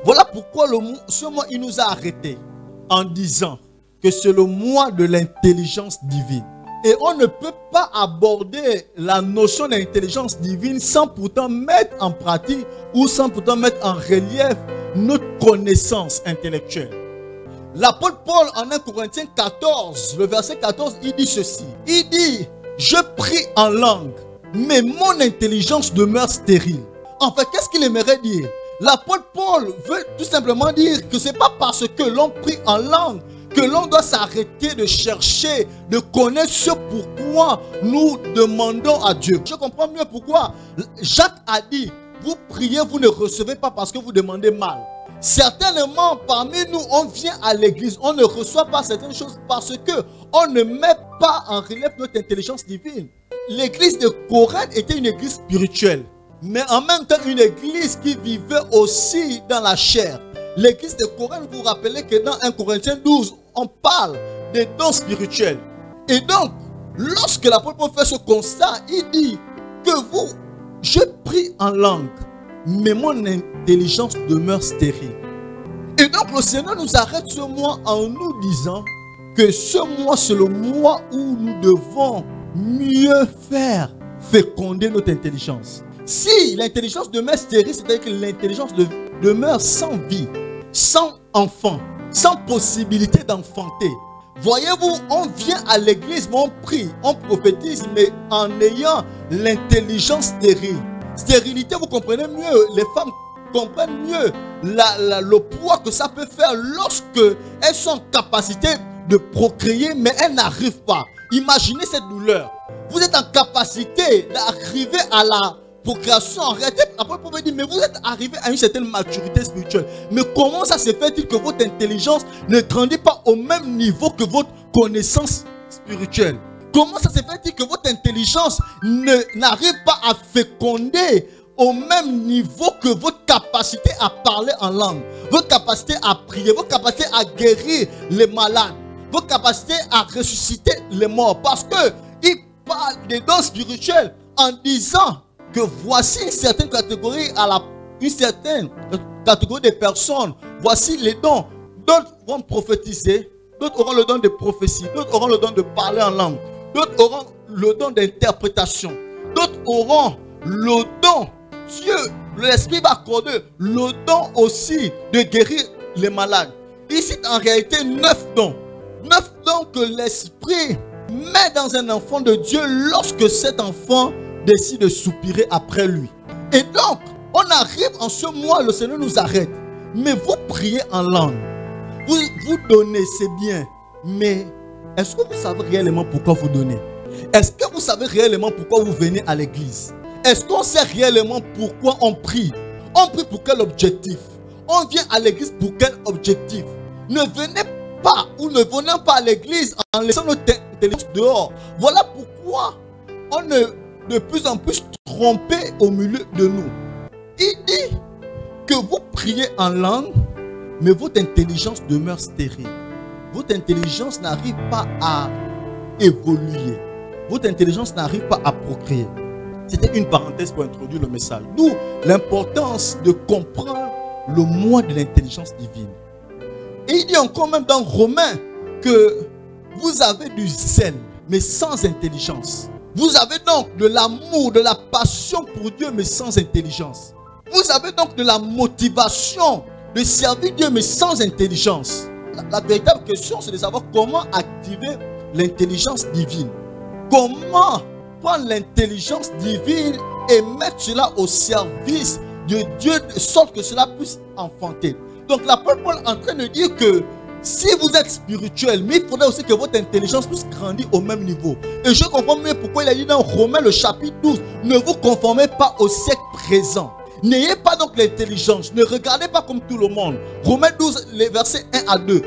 Voilà pourquoi ce mois, il nous a arrêtés en disant que c'est le mois de l'intelligence divine. Et on ne peut pas aborder la notion d'intelligence divine sans pourtant mettre en pratique ou sans pourtant mettre en relief notre connaissance intellectuelle. L'apôtre Paul en 1 Corinthiens 14, le verset 14, il dit ceci. Il dit, je prie en langue, mais mon intelligence demeure stérile. En fait, qu'est-ce qu'il aimerait dire? L'apôtre Paul veut tout simplement dire que ce n'est pas parce que l'on prie en langue que l'on doit s'arrêter de chercher, de connaître ce pourquoi nous demandons à Dieu. Je comprends mieux pourquoi Jacques a dit, vous priez, vous ne recevez pas parce que vous demandez mal. Certainement, parmi nous, on vient à l'église, on ne reçoit pas certaines choses parce que on ne met pas en relief notre intelligence divine. L'église de Corinthe était une église spirituelle, mais en même temps une église qui vivait aussi dans la chair. L'église de Corinthe, vous vous rappelez que dans 1 Corinthiens 12, on parle des dons spirituels. Et donc, lorsque l'apôtre Paul fait ce constat, il dit que je prie en langue, mais mon intelligence demeure stérile. Et donc, le Seigneur nous arrête ce mois en nous disant que ce mois, c'est le mois où nous devons mieux faire féconder notre intelligence. Si l'intelligence demeure stérile, c'est-à-dire que l'intelligence demeure sans vie, sans enfant, sans possibilité d'enfanter. Voyez-vous, on vient à l'église, mais on prie, on prophétise, mais en ayant l'intelligence stérile. Stérilité, vous comprenez mieux, les femmes comprennent mieux le poids que ça peut faire lorsque elles sont en capacité de procréer, mais elles n'arrivent pas. Imaginez cette douleur. Vous êtes en capacité d'arriver à la procréation. En réalité, après, vous pouvez dire, mais vous êtes arrivé à une certaine maturité spirituelle. Mais comment ça se fait-il que votre intelligence ne grandit pas au même niveau que votre connaissance spirituelle? Comment ça se fait-il que votre intelligence n'arrive pas à féconder au même niveau que votre capacité à parler en langue, votre capacité à prier, votre capacité à guérir les malades, votre capacité à ressusciter les morts? Parce qu'il parle des dons spirituels en disant que voici une certaine catégorie une certaine catégorie de personnes. Voici les dons. D'autres vont prophétiser, d'autres auront le don de prophétie, d'autres auront le don de parler en langue, d'autres auront le don d'interprétation, d'autres auront le don, Dieu, l'Esprit va accorder le don aussi de guérir les malades. Ici, en réalité, 9 dons. 9 dons que l'Esprit met dans un enfant de Dieu lorsque cet enfant décide de soupirer après lui. Et donc, on arrive en ce mois, le Seigneur nous arrête. Mais vous priez en langue. Vous donnez, c'est bien. Mais est-ce que vous savez réellement pourquoi vous donnez? Est-ce que vous savez réellement pourquoi vous venez à l'église? Est-ce qu'on sait réellement pourquoi on prie? On prie pour quel objectif? On vient à l'église pour quel objectif? Ne venez pas ou ne venez pas à l'église en laissant notre intelligence dehors. Voilà pourquoi on est de plus en plus trompé au milieu de nous. Il dit que vous priez en langue, mais votre intelligence demeure stérile. Votre intelligence n'arrive pas à évoluer. Votre intelligence n'arrive pas à procréer. C'était une parenthèse pour introduire le message. D'où l'importance de comprendre le mois de l'intelligence divine. Et il dit encore même dans Romains que vous avez du zèle, mais sans intelligence. Vous avez donc de l'amour, de la passion pour Dieu, mais sans intelligence. Vous avez donc de la motivation de servir Dieu, mais sans intelligence. La véritable question, c'est de savoir comment activer l'intelligence divine. Comment prendre l'intelligence divine et mettre cela au service de Dieu, de sorte que cela puisse enfanter. Donc l'apôtre Paul est en train de dire que si vous êtes spirituel, mais il faudrait aussi que votre intelligence puisse grandir au même niveau. Et je comprends mieux pourquoi il a dit dans Romains le chapitre 12, ne vous conformez pas au siècle présent. N'ayez pas donc l'intelligence, ne regardez pas comme tout le monde. Romains 12, les versets 1 à 2.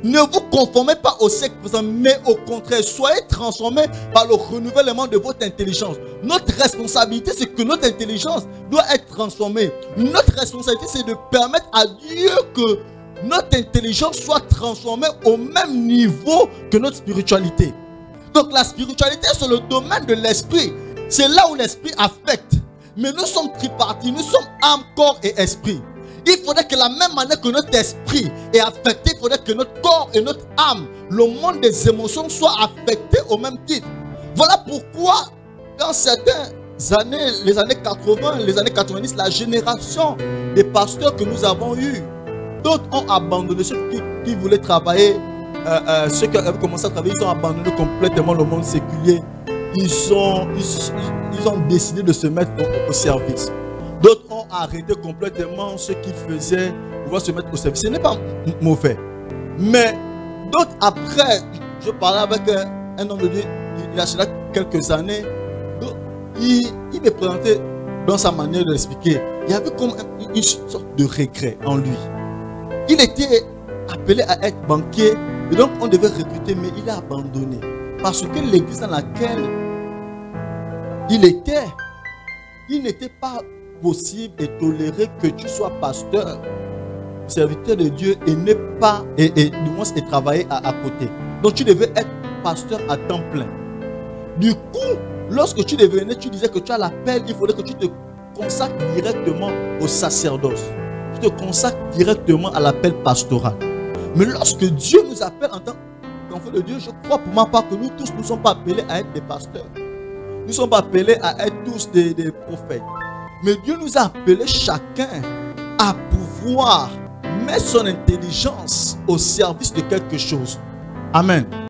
Ne vous conformez pas au siècle présent, mais au contraire, soyez transformés par le renouvellement de votre intelligence. Notre responsabilité, c'est que notre intelligence doit être transformée. Notre responsabilité, c'est de permettre à Dieu que notre intelligence soit transformée au même niveau que notre spiritualité. Donc la spiritualité, c'est le domaine de l'esprit. C'est là où l'esprit affecte. Mais nous sommes tripartis, nous sommes âme, corps et esprit. Il faudrait que la même manière que notre esprit est affecté, il faudrait que notre corps et notre âme, le monde des émotions, soient affectés au même titre. Voilà pourquoi, dans certaines années, les années 80, les années 90, la génération des pasteurs que nous avons eus, d'autres ont abandonné, ceux qui voulaient travailler, ceux qui avaient commencé à travailler, ils ont abandonné complètement le monde séculier. Ils ont décidé de se mettre au service. D'autres ont arrêté complètement ce qu'ils faisaient pour se mettre au service. Ce n'est pas mauvais. Mais d'autres, après, je parlais avec un homme de Dieu, il y a cela quelques années, il me présentait dans sa manière de l'expliquer. Il y avait comme une sorte de regret en lui. Il était appelé à être banquier, et donc on devait recruter, mais il a abandonné. Parce que l'église dans laquelle il était, il n'était pas possible et toléré que tu sois pasteur, serviteur de Dieu et ne pas, et travailler à côté. Donc tu devais être pasteur à temps plein. Du coup, lorsque tu devenais, tu disais que tu as l'appel, il faudrait que tu te consacres directement au sacerdoce. Tu te consacres directement à l'appel pastoral. Mais lorsque Dieu nous appelle en tant qu'enfants de Dieu, je crois pour ma part que nous tous ne sommes pas appelés à être des pasteurs. Nous ne sommes pas appelés à être tous des prophètes. Mais Dieu nous a appelés chacun à pouvoir mettre son intelligence au service de quelque chose. Amen.